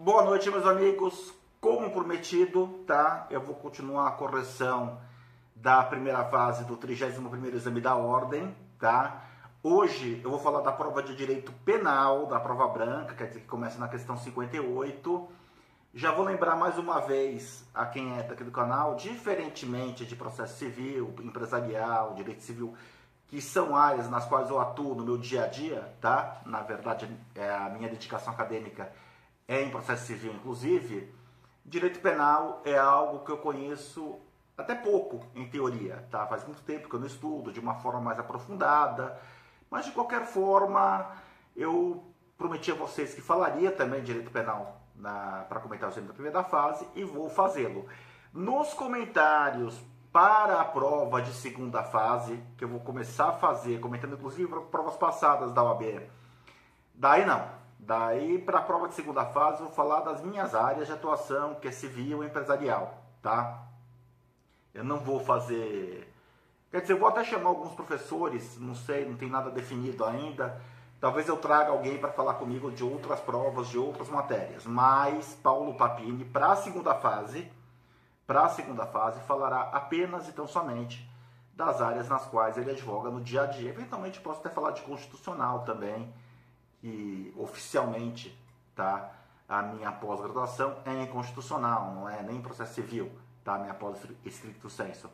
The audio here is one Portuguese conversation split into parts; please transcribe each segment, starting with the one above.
Boa noite, meus amigos. Como prometido, tá? Eu vou continuar a correção da primeira fase do 31º exame da ordem, tá? Hoje eu vou falar da prova de direito penal, da prova branca, quer dizer que começa na questão 58. Já vou lembrar mais uma vez a quem é daqui do canal, diferentemente de processo civil, empresarial, direito civil, que são áreas nas quais eu atuo no meu dia a dia, tá? Na verdade, a minha dedicação acadêmica é em processo civil, inclusive. Direito penal é algo que eu conheço até pouco, em teoria, tá? Faz muito tempo que eu não estudo de uma forma mais aprofundada, mas de qualquer forma, eu prometi a vocês que falaria também de direito penal para comentar o exame da primeira fase e vou fazê-lo. Nos comentários para a prova de segunda fase, que eu vou começar a fazer, comentando inclusive provas passadas da OAB, Daí, para a prova de segunda fase, eu vou falar das minhas áreas de atuação, que é civil e empresarial, tá? Eu não vou fazer... Quer dizer, eu vou até chamar alguns professores, não sei, não tem nada definido ainda. Talvez eu traga alguém para falar comigo de outras provas, de outras matérias. Mas Paulo Papini, para a segunda fase, falará apenas e tão somente das áreas nas quais ele advoga no dia a dia. Eventualmente posso até falar de constitucional também, e oficialmente, tá, a minha pós-graduação é em constitucional, não é nem em processo civil, tá, minha pós estricto sensu.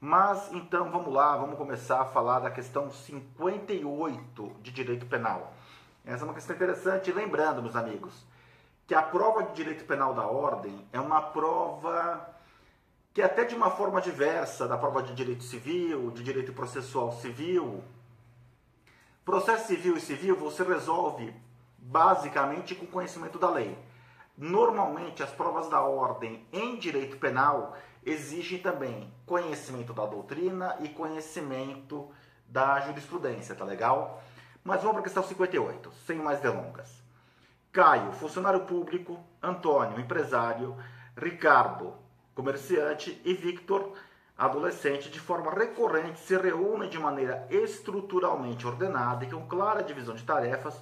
Mas então vamos lá, vamos começar a falar da questão 58 de direito penal. Essa é uma questão interessante, lembrando, meus amigos, que a prova de direito penal da ordem é uma prova que até de uma forma diversa da prova de direito civil, de direito processual civil. Processo civil e civil você resolve basicamente com conhecimento da lei. Normalmente as provas da ordem em direito penal exigem também conhecimento da doutrina e conhecimento da jurisprudência, tá legal? Mas vamos para a questão 58, sem mais delongas. Caio, funcionário público, Antônio, empresário, Ricardo, comerciante e Victor, adolescente, de forma recorrente, se reúnem de maneira estruturalmente ordenada e com clara divisão de tarefas,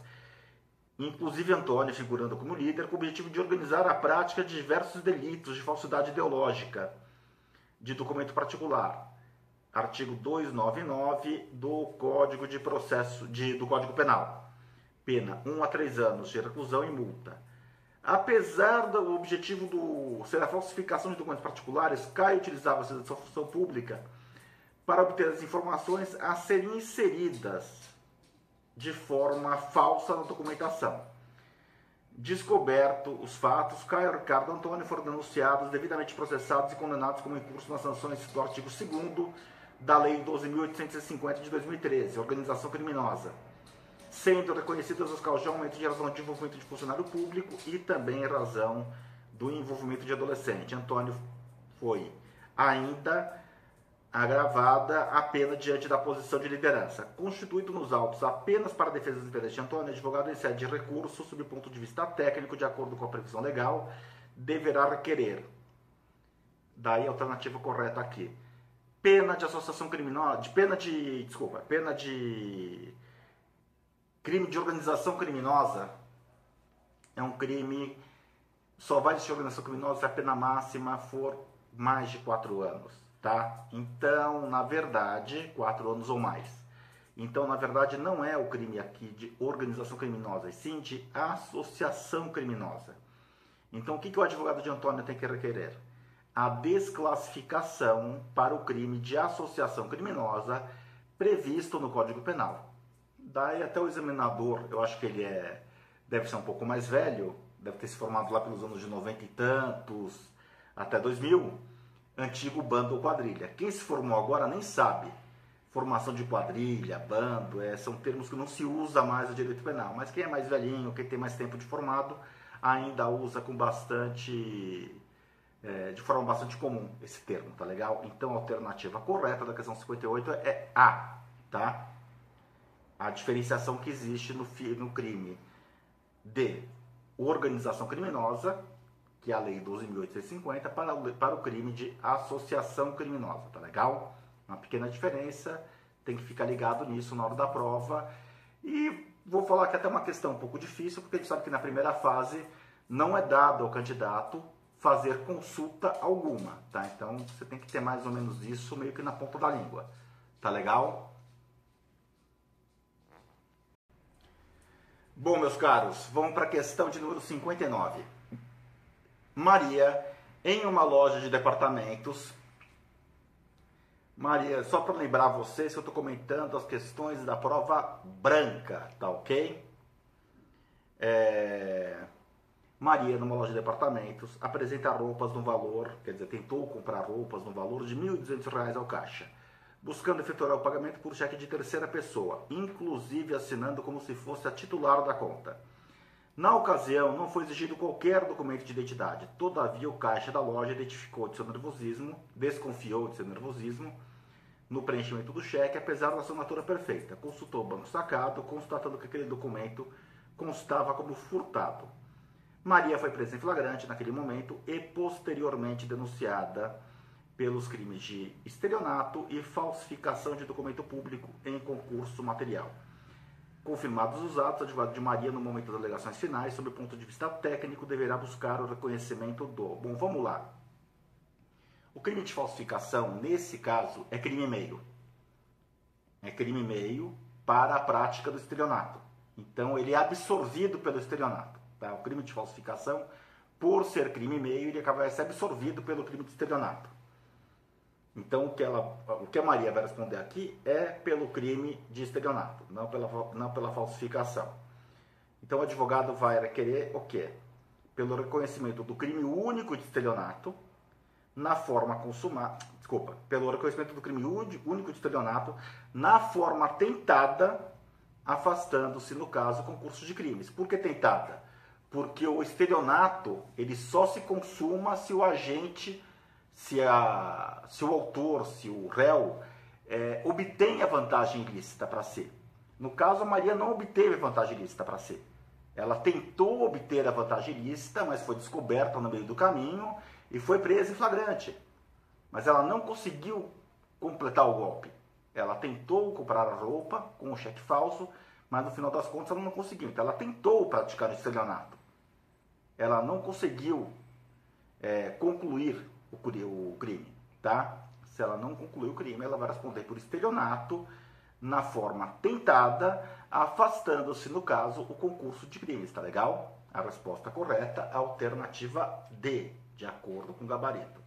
inclusive Antônio figurando como líder, com o objetivo de organizar a prática de diversos delitos de falsidade ideológica de documento particular. Artigo 299 do Código de Processo do Código Penal. Pena 1 a 3 anos de reclusão e multa. Apesar do objetivo ser a falsificação de documentos particulares, Caio utilizava a sua função pública para obter as informações a serem inseridas de forma falsa na documentação. Descoberto os fatos, Caio e Ricardo Antônio foram denunciados, devidamente processados e condenados como incurso nas sanções do artigo 2º da Lei 12.850 de 2013, organização criminosa, sendo reconhecidas as causas de aumento de razão de envolvimento de funcionário público e também em razão do envolvimento de adolescente. Antônio foi ainda agravada a pena diante da posição de liderança. Constituído nos autos apenas para a defesa dos interesses de Antônio, advogado em sede de recurso, sob o ponto de vista técnico, de acordo com a previsão legal, deverá requerer. Daí a alternativa correta aqui. Pena de associação criminosa, pena de crime de organização criminosa é um crime, só vai existir organização criminosa se a pena máxima for mais de 4 anos, tá? Então, na verdade, 4 anos ou mais. Então, na verdade, não é o crime aqui de organização criminosa, e sim de associação criminosa. Então, o que o advogado de Antônio tem que requerer? A desclassificação para o crime de associação criminosa previsto no Código Penal. Daí até o examinador, eu acho que ele deve ser um pouco mais velho, deve ter se formado lá pelos anos de 90 e tantos, até 2000, antigo bando ou quadrilha. Quem se formou agora nem sabe. Formação de quadrilha, bando, são termos que não se usa mais no direito penal. Mas quem é mais velhinho, quem tem mais tempo de formado, ainda usa com bastante... de forma bastante comum esse termo, tá legal? Então a alternativa correta da questão 58 é A, tá? A diferenciação que existe no crime de organização criminosa, que é a Lei 12.850, para o crime de associação criminosa, tá legal? Uma pequena diferença, tem que ficar ligado nisso na hora da prova. E vou falar que até uma questão um pouco difícil, porque a gente sabe que na primeira fase não é dado ao candidato fazer consulta alguma, tá? Então você tem que ter mais ou menos isso meio que na ponta da língua, tá legal? Bom, meus caros, vamos para a questão de número 59. Maria, em uma loja de departamentos. Maria, só para lembrar vocês que eu estou comentando as questões da prova branca, tá ok? Maria, numa loja de departamentos, apresenta roupas no valor, quer dizer, tentou comprar roupas no valor de R$ 1.200 ao caixa, buscando efetuar o pagamento por cheque de terceira pessoa, inclusive assinando como se fosse a titular da conta. Na ocasião, não foi exigido qualquer documento de identidade. Todavia, o caixa da loja desconfiou de seu nervosismo no preenchimento do cheque, apesar da assinatura perfeita. Consultou o banco sacado, constatando que aquele documento constava como furtado. Maria foi presa em flagrante naquele momento e posteriormente denunciada pelos crimes de estelionato e falsificação de documento público em concurso material. Confirmados os atos, o advogado de Maria, no momento das alegações finais, sob o ponto de vista técnico, deverá buscar o reconhecimento do... Bom, vamos lá. O crime de falsificação, nesse caso, é crime meio. É crime meio para a prática do estelionato. Então, ele é absorvido pelo estelionato. Tá? O crime de falsificação, por ser crime meio, ele acaba sendo absorvido pelo crime de estelionato. Então, o que a Maria vai responder aqui é pelo crime de estelionato, não pela falsificação. Então, o advogado vai requerer o quê? Pelo reconhecimento do crime único de estelionato na forma consumada... Desculpa, pelo reconhecimento do crime único de estelionato na forma tentada, afastando-se, no caso, concurso de crimes. Por que tentada? Porque o estelionato, ele só se consuma se o agente... Se o autor, se o réu, obtém a vantagem ilícita para si. No caso, a Maria não obteve a vantagem ilícita para si. Ela tentou obter a vantagem ilícita, mas foi descoberta no meio do caminho e foi presa em flagrante. Mas ela não conseguiu completar o golpe. Ela tentou comprar a roupa com um cheque falso, mas no final das contas ela não conseguiu. Então ela tentou praticar o estelionato. Ela não conseguiu concluir o crime, tá? Se ela não concluir o crime, ela vai responder por estelionato na forma tentada, afastando-se, no caso, o concurso de crimes, tá legal? A resposta correta é a alternativa D, de acordo com o gabarito.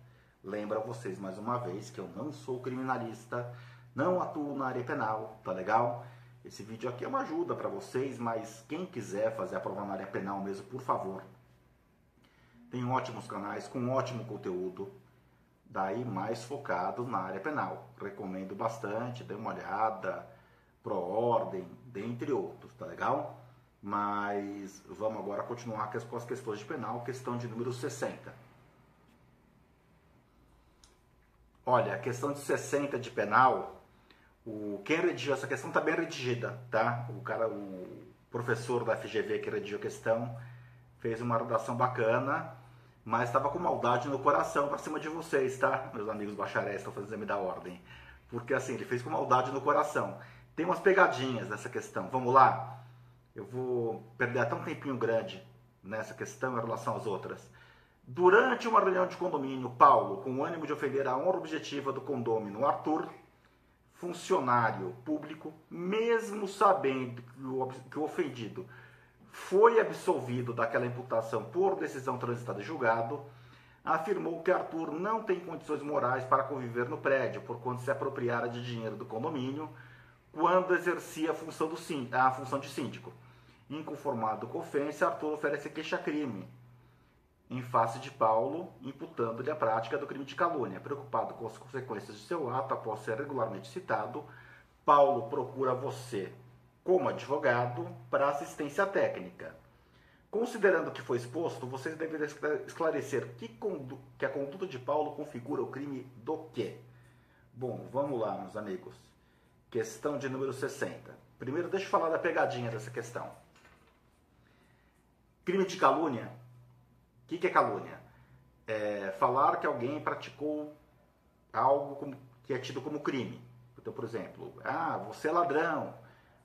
Lembra vocês, mais uma vez, que eu não sou criminalista, não atuo na área penal, tá legal? Esse vídeo aqui é uma ajuda para vocês, mas quem quiser fazer a prova na área penal mesmo, por favor, tem ótimos canais com ótimo conteúdo, daí mais focado na área penal. Recomendo bastante, dê uma olhada, ProOrdem, dentre outros, tá legal? Mas vamos agora continuar com as questões de penal, questão de número 60. Olha, a questão de 60 de penal, quem redigiu essa questão está bem redigida, tá? O professor da FGV que redigiu a questão fez uma redação bacana, mas estava com maldade no coração para cima de vocês, tá? Meus amigos bacharéis estão fazendo exame da ordem. Porque assim, ele fez com maldade no coração. Tem umas pegadinhas nessa questão. Vamos lá? Eu vou perder até um tempinho grande nessa questão em relação às outras. Durante uma reunião de condomínio, Paulo, com o ânimo de ofender a honra objetiva do condômino, Arthur, funcionário público, mesmo sabendo que o ofendido foi absolvido daquela imputação por decisão transitada e julgado, afirmou que Arthur não tem condições morais para conviver no prédio, porquanto se apropriara de dinheiro do condomínio quando exercia a função de síndico. Inconformado com a ofensa, Arthur oferece queixa-crime em face de Paulo, imputando-lhe a prática do crime de calúnia. Preocupado com as consequências de seu ato, após ser regularmente citado, Paulo procura você, como advogado, para assistência técnica. Considerando o que foi exposto, vocês devem esclarecer que a conduta de Paulo configura o crime do quê? Bom, vamos lá, meus amigos. Questão de número 60. Primeiro, deixa eu falar da pegadinha dessa questão. Crime de calúnia. O que é calúnia? É falar que alguém praticou algo que é tido como crime. Então, por exemplo, você é ladrão,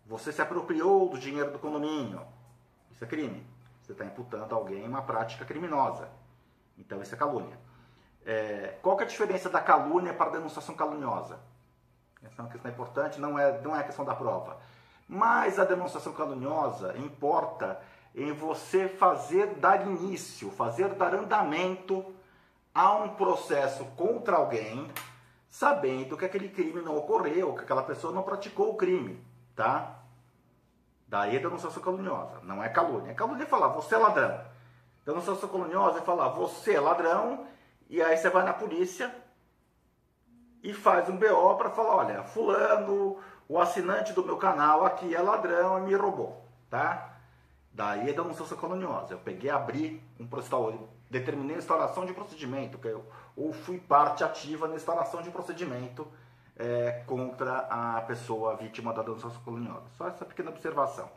você se apropriou do dinheiro do condomínio. Isso é crime. Você está imputando a alguém uma prática criminosa. Então, isso é calúnia. Qual que é a diferença da calúnia para a denunciação caluniosa? Essa é uma questão importante, não é a questão da prova. Mas a denunciação caluniosa importa em você dar início, dar andamento a um processo contra alguém, sabendo que aquele crime não ocorreu, que aquela pessoa não praticou o crime, tá? Daí a denunciação caluniosa, não é calúnia. Calúnia é falar, você é ladrão. Denunciação caluniosa é falar, você é ladrão, e aí você vai na polícia e faz um BO para falar, olha, fulano, o assinante do meu canal aqui é ladrão e me roubou, tá? Daí é denunciação caluniosa. Eu peguei, abri um procedimento, determinei a instauração de procedimento, ou fui parte ativa na instauração de procedimento contra a pessoa vítima da denunciação caluniosa. Só essa pequena observação.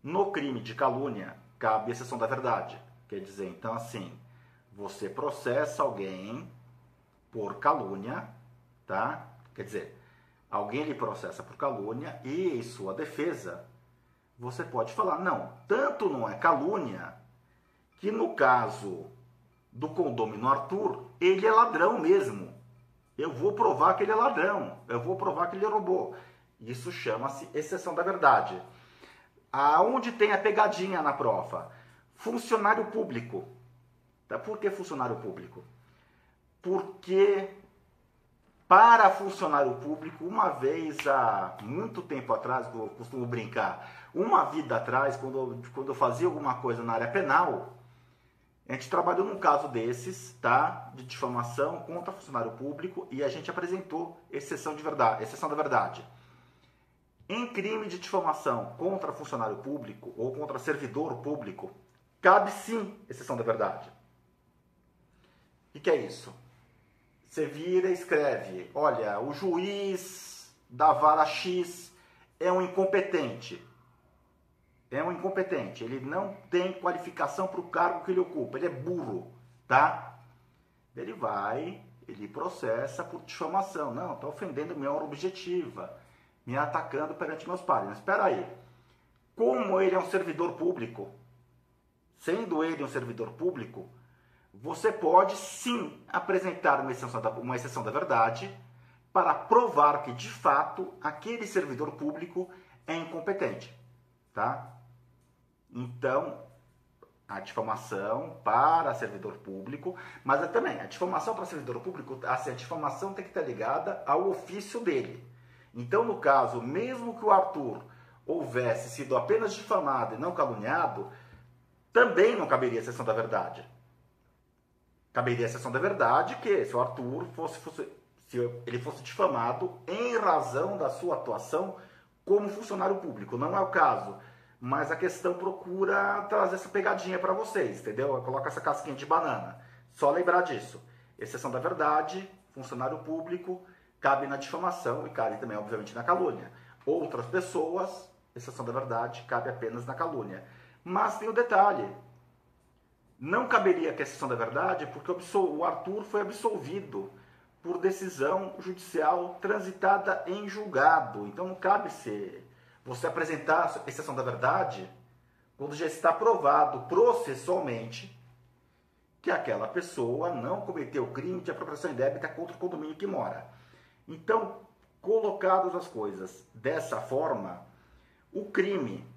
No crime de calúnia, cabe a exceção da verdade. Quer dizer, então assim, você processa alguém por calúnia, tá? Quer dizer, alguém lhe processa por calúnia e em sua defesa, você pode falar, não, tanto não é calúnia que no caso do condômino Arthur, ele é ladrão mesmo. Eu vou provar que ele é ladrão, eu vou provar que ele roubou. Isso chama-se exceção da verdade. Aonde tem a pegadinha na prova? Funcionário público. Tá? Por que funcionário público? Porque para funcionário público, uma vez há muito tempo atrás, eu costumo brincar, uma vida atrás, quando eu fazia alguma coisa na área penal, a gente trabalhou num caso desses, tá? De difamação contra funcionário público e a gente apresentou exceção da verdade. Em crime de difamação contra funcionário público ou contra servidor público, cabe sim exceção da verdade. O que é isso? Você vira e escreve, olha, o juiz da vara X é um incompetente. É um incompetente, ele não tem qualificação para o cargo que ele ocupa, ele é burro, tá? Ele processa por difamação. Não, está ofendendo minha honra objetiva, me atacando perante meus pares. Mas espera aí, como ele é um servidor público, sendo ele um servidor público, você pode sim apresentar uma exceção da verdade para provar que, de fato, aquele servidor público é incompetente, tá? Então, a difamação para servidor público, mas também a difamação para servidor público, assim, a difamação tem que estar ligada ao ofício dele. Então, no caso, mesmo que o Arthur houvesse sido apenas difamado e não caluniado, também não caberia a exceção da verdade. Caberia a exceção da verdade que se o Arthur se ele fosse difamado em razão da sua atuação como funcionário público. Não é o caso, mas a questão procura trazer essa pegadinha para vocês, entendeu? Coloca essa casquinha de banana. Só lembrar disso. Exceção da verdade, funcionário público, cabe na difamação e cabe também, obviamente, na calúnia. Outras pessoas, exceção da verdade, cabe apenas na calúnia. Mas tem o detalhe. Não caberia a exceção da verdade porque o Arthur foi absolvido por decisão judicial transitada em julgado. Então não cabe você apresentar a exceção da verdade quando já está provado processualmente que aquela pessoa não cometeu crime de apropriação indébita contra o condomínio que mora. Então, colocadas as coisas dessa forma, o crime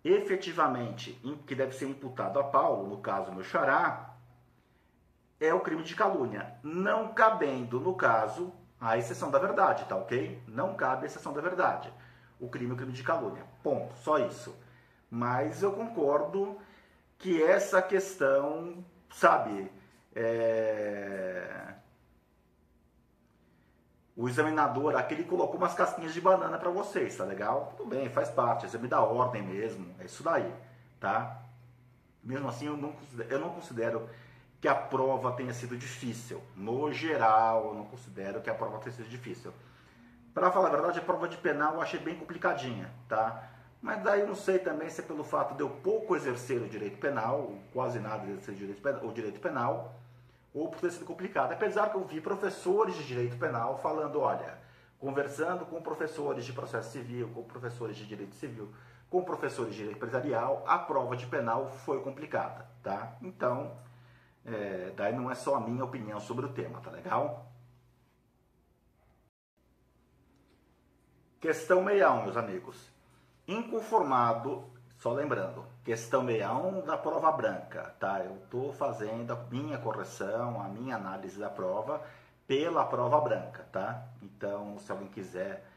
efetivamente que deve ser imputado a Paulo, no caso meu xará, é o crime de calúnia, não cabendo, no caso, a exceção da verdade, tá ok? Não cabe a exceção da verdade. O crime é o crime de calúnia. Ponto. Só isso. Mas eu concordo que essa questão, sabe, o examinador, aquele colocou umas casquinhas de banana para vocês, tá legal? Tudo bem, faz parte, exame da ordem mesmo, é isso daí, tá? Mesmo assim, eu não considero que a prova tenha sido difícil. No geral, eu não considero que a prova tenha sido difícil. Para falar a verdade, a prova de penal eu achei bem complicadinha, tá? Mas daí eu não sei também se é pelo fato de eu pouco exercer o direito penal, quase nada exercer o direito penal, ou por ter sido complicado. Apesar que eu vi professores de direito penal falando, olha, conversando com professores de processo civil, com professores de direito civil, com professores de direito empresarial, a prova de penal foi complicada, tá? Então, daí não é só a minha opinião sobre o tema, tá legal? Questão 61, meus amigos. Inconformado, só lembrando, questão 61 da prova branca, tá? Eu estou fazendo a minha correção, a minha análise da prova pela prova branca, tá? Então, se alguém quiser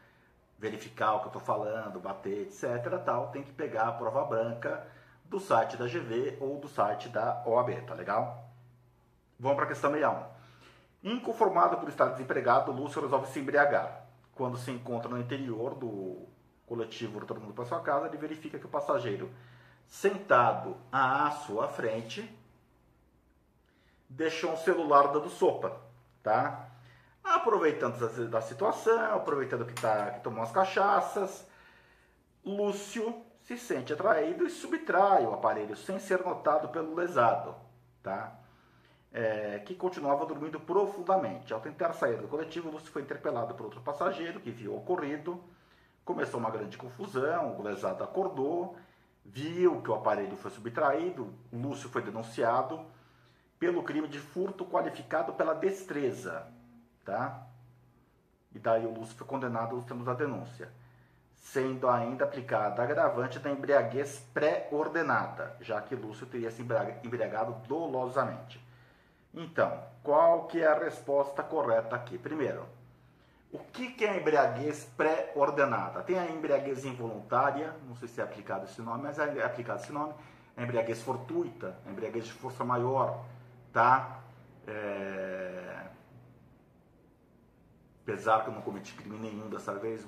verificar o que eu estou falando, bater, etc, tal, tem que pegar a prova branca do site da GV ou do site da OAB, tá legal? Vamos para a questão 61. Inconformado por estar desempregado, Lúcio resolve se embriagar. Quando se encontra no interior do coletivo retornando para sua casa, ele verifica que o passageiro sentado à sua frente deixou um celular dando sopa, tá? Aproveitando da situação, aproveitando que tomou umas cachaças, Lúcio se sente atraído e subtrai o aparelho sem ser notado pelo lesado, tá? Que continuava dormindo profundamente. Ao tentar sair do coletivo, Lúcio foi interpelado por outro passageiro que viu o ocorrido. Começou uma grande confusão, o lesado acordou, viu que o aparelho foi subtraído, Lúcio foi denunciado pelo crime de furto qualificado pela destreza, tá? E daí o Lúcio foi condenado aos termos da denúncia, sendo ainda aplicada a agravante da embriaguez pré-ordenada, já que Lúcio teria se embriagado dolosamente. Então, qual que é a resposta correta aqui? Primeiro, o que é a embriaguez pré-ordenada? Tem a embriaguez involuntária, não sei se é aplicado esse nome, mas é aplicado esse nome. A embriaguez fortuita, a embriaguez de força maior, tá? Apesar que eu não cometi crime nenhum dessa vez,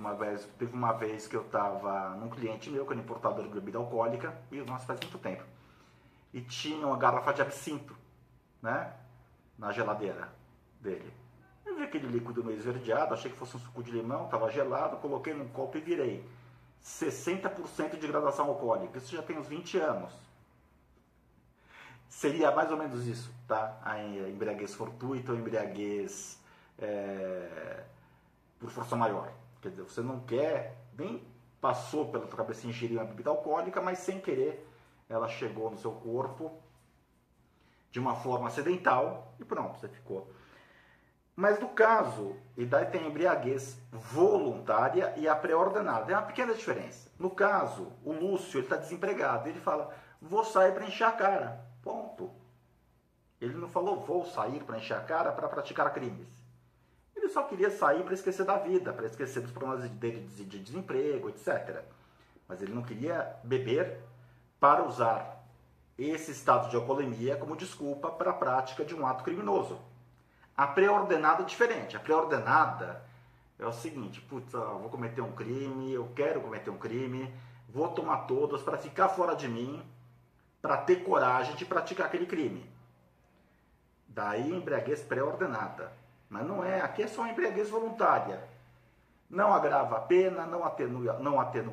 teve uma vez que eu estava num cliente meu, que era importador de bebida alcoólica, e nossa, faz muito tempo, e tinha uma garrafa de absinto, né, na geladeira dele. Eu vi aquele líquido meio esverdeado, achei que fosse um suco de limão, estava gelado, coloquei num copo e virei. 60% de graduação alcoólica, isso já tem uns 20 anos. Seria mais ou menos isso, tá? A embriaguez fortuita ou embriaguez por força maior. Quer dizer, você não quer, nem passou pela tua cabeça ingerir uma bebida alcoólica, mas sem querer ela chegou no seu corpo de uma forma acidental e pronto, você ficou. Mas no caso, e daí tem a embriaguez voluntária e a pré-ordenada. É uma pequena diferença. No caso, o Lúcio, ele está desempregado. Ele fala, vou sair para encher a cara. Ponto. Ele não falou, vou sair para encher a cara para praticar crimes. Ele só queria sair para esquecer da vida, para esquecer dos problemas dele de desemprego, etc. Mas ele não queria beber para usar esse estado de alcoolemia como desculpa para a prática de um ato criminoso. A pré-ordenada é diferente. A pré-ordenada é o seguinte, putz, vou cometer um crime, eu quero cometer um crime, vou tomar todas para ficar fora de mim, para ter coragem de praticar aquele crime. Daí embriaguez pré-ordenada. Mas não é, aqui é só embriaguez voluntária. Não agrava a pena, não atenua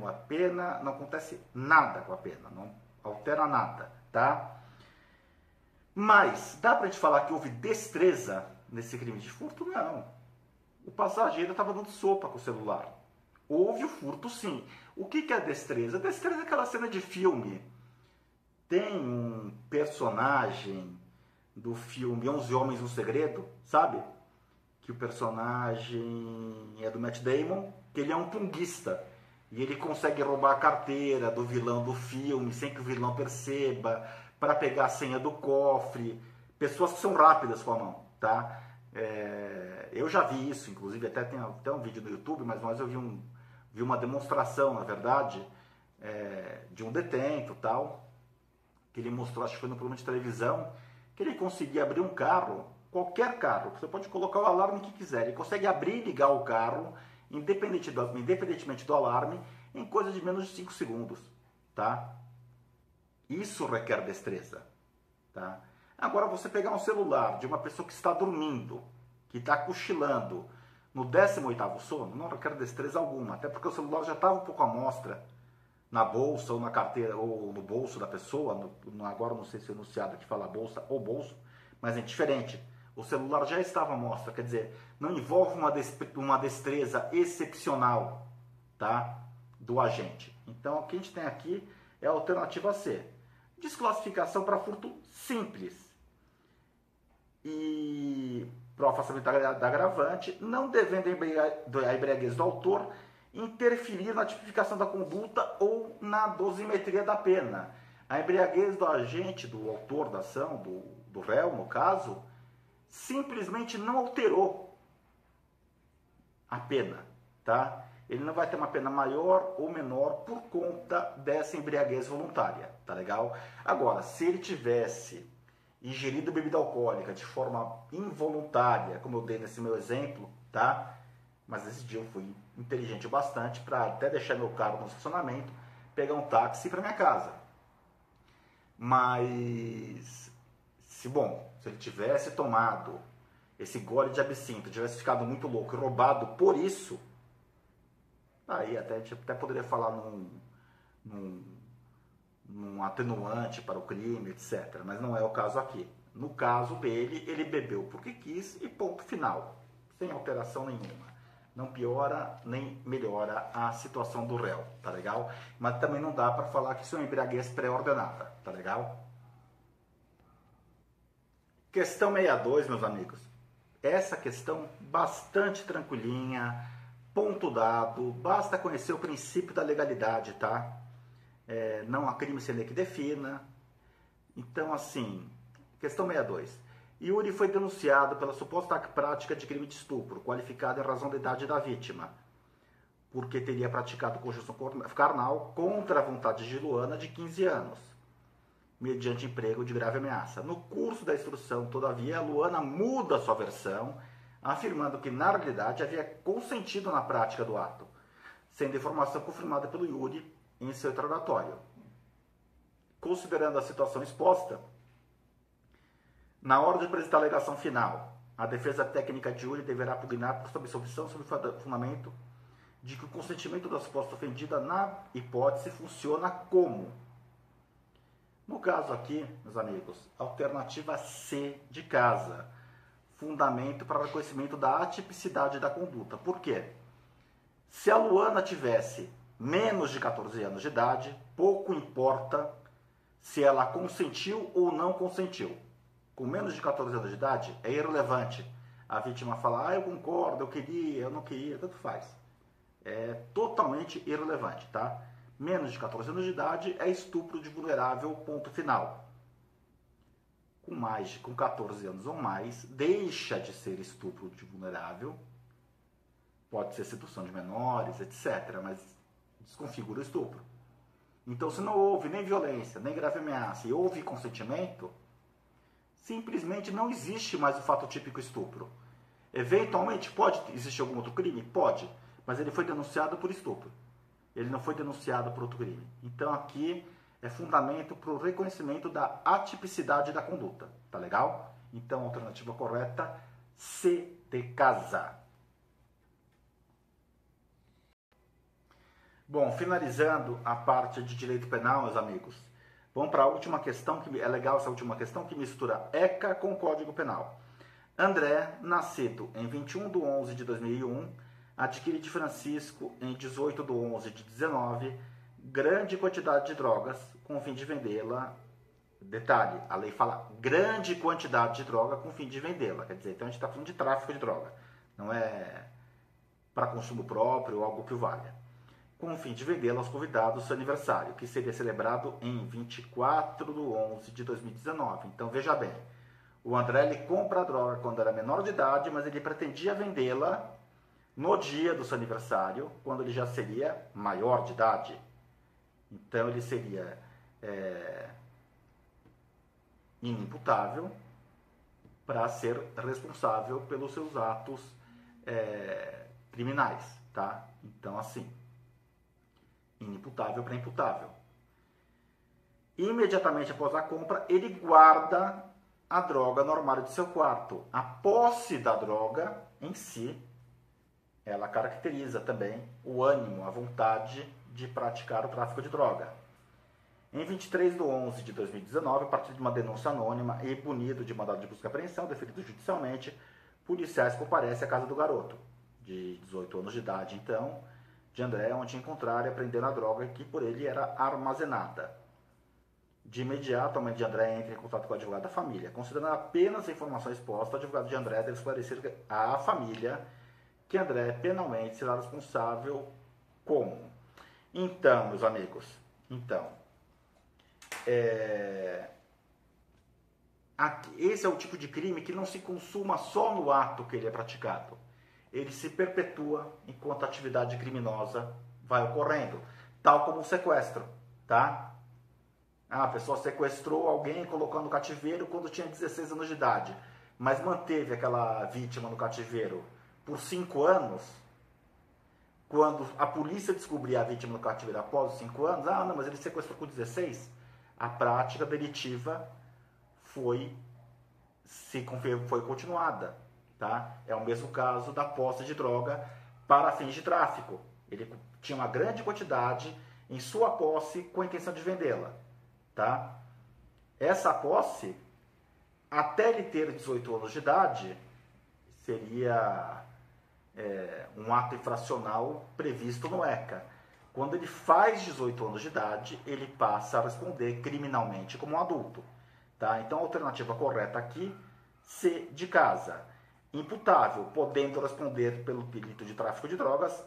a pena, não acontece nada com a pena, não altera nada, tá? Mas, dá pra gente falar que houve destreza nesse crime de furto? Não. O passageiro estava dando sopa com o celular. Houve o furto, sim. O que é destreza? Destreza é aquela cena de filme. Tem um personagem do filme 11 Homens um Segredo, sabe? Que o personagem é do Matt Damon, que ele é um punguista. E ele consegue roubar a carteira do vilão do filme, sem que o vilão perceba, para pegar a senha do cofre. Pessoas que são rápidas com a mão, tá? Eu já vi isso, inclusive até tem até um vídeo no YouTube, mas eu vi uma demonstração, na verdade, de um detento, tal, que ele mostrou, acho que foi no programa de televisão, que ele conseguia abrir um carro, qualquer carro, você pode colocar o alarme que quiser, ele consegue abrir e ligar o carro, independentemente do alarme, em coisa de menos de 5 segundos, tá? Isso requer destreza, tá? Agora, você pegar um celular de uma pessoa que está dormindo, que está cochilando, no 18º sono, não requer destreza alguma, até porque o celular já estava um pouco à mostra na bolsa ou na carteira, ou no bolso da pessoa, agora não sei se é enunciado que fala bolsa ou bolso, mas é diferente. O celular já estava à mostra, quer dizer, não envolve uma destreza excepcional, tá, do agente. Então, o que a gente tem aqui é a alternativa C. Desclassificação para furto simples. E para o afastamento da agravante, não devendo a embriaguez do autor interferir na tipificação da conduta ou na dosimetria da pena. A embriaguez do agente, do autor da ação, do réu, no caso, simplesmente não alterou a pena, tá? Ele não vai ter uma pena maior ou menor por conta dessa embriaguez voluntária, tá legal? Agora, se ele tivesse ingerido bebida alcoólica de forma involuntária, como eu dei nesse meu exemplo, tá? Mas esse dia eu fui inteligente bastante para até deixar meu carro no estacionamento, pegar um táxi para minha casa. Mas, se ele tivesse tomado esse gole de absinto, tivesse ficado muito louco e roubado por isso, aí a gente até poderia falar num atenuante para o crime, etc. Mas não é o caso aqui. No caso dele, ele bebeu porque quis e ponto final. Sem alteração nenhuma. Não piora nem melhora a situação do réu, tá legal? Mas também não dá para falar que isso é uma embriaguez pré-ordenada, tá legal? Questão 62, meus amigos. Essa questão bastante tranquilinha, ponto dado, basta conhecer o princípio da legalidade, tá? Não há crime sem lei que defina. Então, assim, questão 62. Yuri foi denunciado pela suposta prática de crime de estupro, qualificado em razão da idade da vítima, porque teria praticado conjunção carnal contra a vontade de Luana, de 15 anos, mediante emprego de grave ameaça. No curso da instrução, todavia, Luana muda sua versão, afirmando que, na realidade, havia consentido na prática do ato, sendo informação confirmada pelo Yuri em seu interrogatório. Considerando a situação exposta, na hora de apresentar a alegação final, a defesa técnica de Yuri deverá pugnar por sua absolvição sob o fundamento de que o consentimento da suposta ofendida, na hipótese, funciona como? No caso aqui, meus amigos, alternativa C de casa. Fundamento para reconhecimento da atipicidade da conduta. Por quê? Se a Luana tivesse menos de 14 anos de idade, pouco importa se ela consentiu ou não consentiu. Com menos de 14 anos de idade, é irrelevante a vítima falar, eu concordo, eu queria, eu não queria, tanto faz. É totalmente irrelevante, tá? Menos de 14 anos de idade é estupro de vulnerável, ponto final. Com 14 anos ou mais, deixa de ser estupro de vulnerável, pode ser sedução de menores, etc., mas desconfigura o estupro. Então, se não houve nem violência, nem grave ameaça e houve consentimento, simplesmente não existe mais o fato típico estupro. Eventualmente, pode existir algum outro crime? Pode, mas ele foi denunciado por estupro. Ele não foi denunciado por outro crime. Então, aqui é fundamento para o reconhecimento da atipicidade da conduta. Tá legal? Então, a alternativa correta, C de casa. Bom, finalizando a parte de direito penal, meus amigos, vamos para a última questão, que é legal essa última questão, que mistura ECA com Código Penal. André, nascido em 21/11/2001, adquire de Francisco em 18/11/19 grande quantidade de drogas com o fim de vendê-la. Detalhe, a lei fala grande quantidade de droga com o fim de vendê-la. Quer dizer, então a gente está falando de tráfico de droga. Não é para consumo próprio ou algo que o valha. Com o fim de vendê-la aos convidados do seu aniversário, que seria celebrado em 24/11/2019. Então, veja bem, o André ele compra a droga quando era menor de idade, mas ele pretendia vendê-la no dia do seu aniversário, quando ele já seria maior de idade. Então, ele seria inimputável para ser responsável pelos seus atos criminais, tá? Então, assim, inimputável para imputável. Imediatamente após a compra, ele guarda a droga no armário de seu quarto. A posse da droga em si, ela caracteriza também o ânimo, a vontade de praticar o tráfico de droga. Em 23/11/2019, a partir de uma denúncia anônima e punido de mandado de busca e apreensão, deferido judicialmente, policiais comparecem à casa do garoto, de 18 anos de idade, então, de André, onde encontraram e apreenderam a droga que por ele era armazenada. De imediato, a mãe de André entra em contato com o advogado da família. Considerando apenas a informação exposta, o advogado de André deve esclarecer à família que André penalmente será responsável como. Então, meus amigos, esse é o tipo de crime que não se consuma só no ato que ele é praticado. Ele se perpetua enquanto a atividade criminosa vai ocorrendo, tal como o sequestro, tá? A pessoa sequestrou alguém e colocou no cativeiro quando tinha 16 anos de idade, mas manteve aquela vítima no cativeiro por 5 anos. Quando a polícia descobrir a vítima no cativeiro após os 5 anos, não, mas ele sequestrou com 16, a prática delitiva foi continuada, tá? É o mesmo caso da posse de droga para fins de tráfico. Ele tinha uma grande quantidade em sua posse com a intenção de vendê-la, tá? Essa posse, até ele ter 18 anos de idade, seria um ato infracional previsto no ECA. Quando ele faz 18 anos de idade, ele passa a responder criminalmente como um adulto. Tá? Então, a alternativa correta aqui, C de casa. Imputável, podendo responder pelo delito de tráfico de drogas,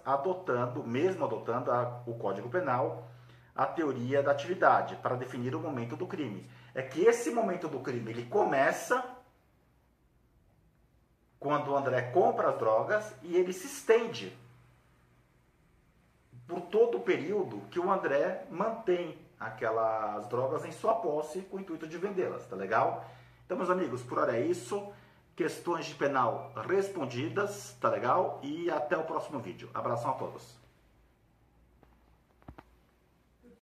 mesmo adotando o Código Penal, a teoria da atividade, para definir o momento do crime. É que esse momento do crime, ele começa quando o André compra as drogas e ele se estende por todo o período que o André mantém aquelas drogas em sua posse com o intuito de vendê-las, tá legal? Então, meus amigos, por hora é isso. Questões de penal respondidas, tá legal? E até o próximo vídeo. Abração a todos.